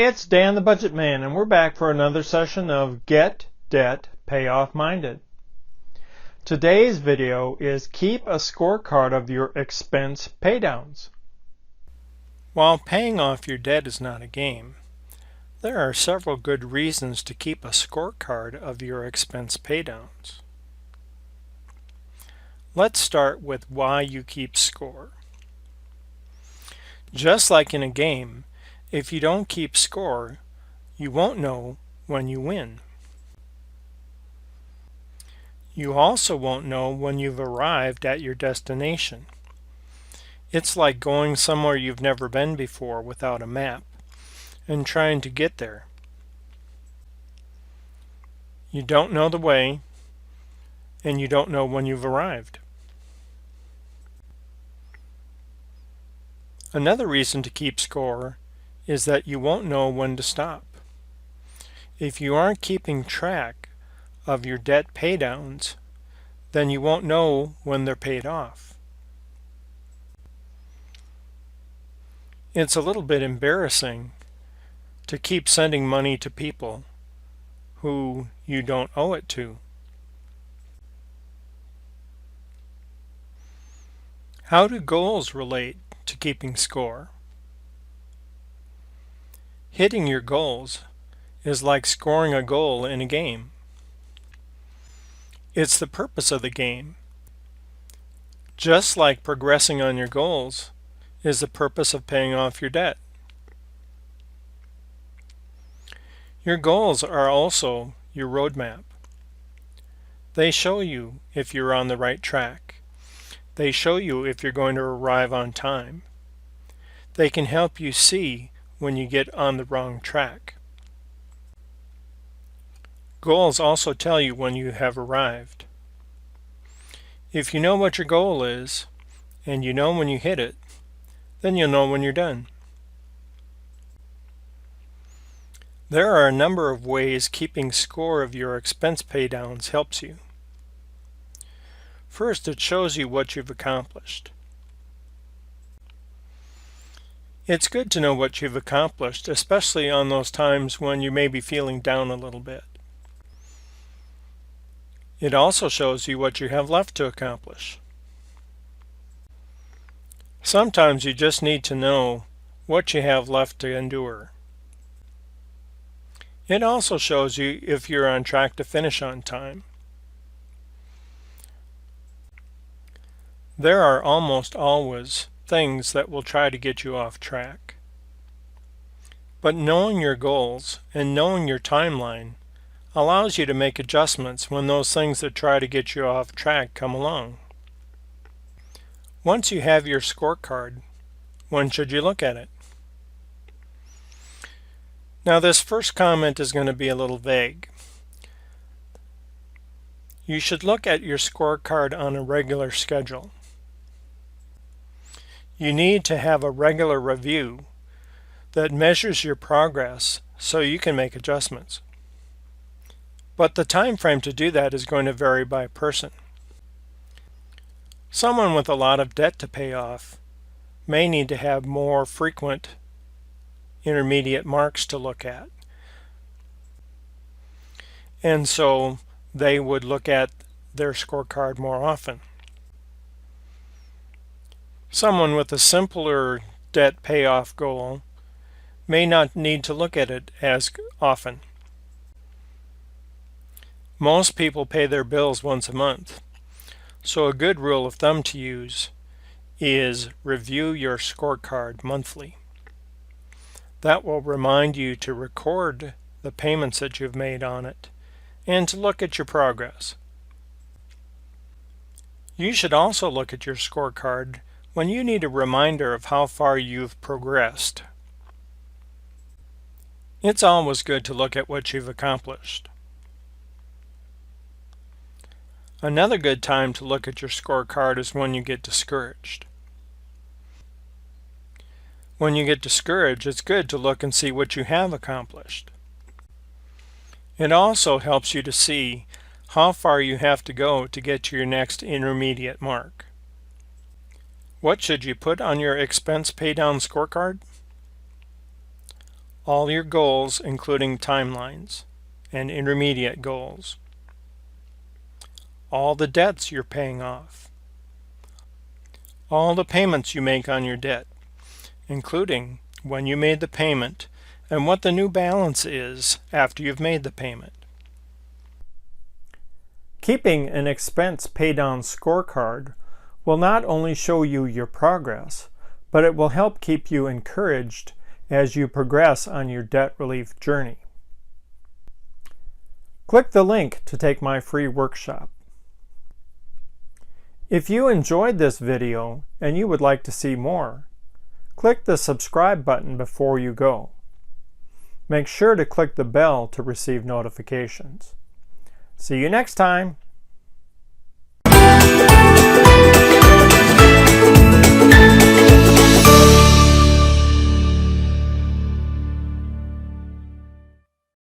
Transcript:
Hey, it's Dan the Budget Man, and we're back for another session of Get Debt Payoff Minded. Today's video is keep a scorecard of your expense paydowns. While paying off your debt is not a game, there are several good reasons to keep a scorecard of your expense paydowns. Let's start with why you keep score. Just like in a game, if you don't keep score, you won't know when you win. You also won't know when you've arrived at your destination. It's like going somewhere you've never been before without a map and trying to get there. You don't know the way, and you don't know when you've arrived. Another reason to keep score is that you won't know when to stop. If you aren't keeping track of your debt paydowns, then you won't know when they're paid off. It's a little bit embarrassing to keep sending money to people who you don't owe it to. How do goals relate to keeping score? Hitting your goals is like scoring a goal in a game. It's the purpose of the game. Just like progressing on your goals is the purpose of paying off your debt. Your goals are also your roadmap. They show you if you're on the right track. They show you if you're going to arrive on time. They can help you see when you get on the wrong track. Goals also tell you when you have arrived. If you know what your goal is, and you know when you hit it, then you'll know when you're done. There are a number of ways keeping score of your expense paydowns helps you. First, it shows you what you've accomplished. It's good to know what you've accomplished, especially on those times when you may be feeling down a little bit. It also shows you what you have left to accomplish. Sometimes you just need to know what you have left to endure. It also shows you if you're on track to finish on time. There are almost always things that will try to get you off track. But knowing your goals and knowing your timeline allows you to make adjustments when those things that try to get you off track come along. Once you have your scorecard, when should you look at it? Now, this first comment is going to be a little vague. You should look at your scorecard on a regular schedule. You need to have a regular review that measures your progress so you can make adjustments. But the time frame to do that is going to vary by person. Someone with a lot of debt to pay off may need to have more frequent intermediate marks to look at. And so they would look at their scorecard more often. Someone with a simpler debt payoff goal may not need to look at it as often. Most people pay their bills once a month, so a good rule of thumb to use is review your scorecard monthly. That will remind you to record the payments that you've made on it and to look at your progress. You should also look at your scorecard when you need a reminder of how far you've progressed. It's always good to look at what you've accomplished. Another good time to look at your scorecard is when you get discouraged. When you get discouraged, it's good to look and see what you have accomplished. It also helps you to see how far you have to go to get to your next intermediate mark. What should you put on your expense paydown scorecard? all your goals, including timelines and intermediate goals, all the debts you're paying off, all the payments you make on your debt, including when you made the payment and what the new balance is after you've made the payment. Keeping an expense paydown scorecard will not only show you your progress, but it will help keep you encouraged as you progress on your debt relief journey. Click the link to take my free workshop. If you enjoyed this video and you would like to see more, click the subscribe button before you go. Make sure to click the bell to receive notifications. See you next time.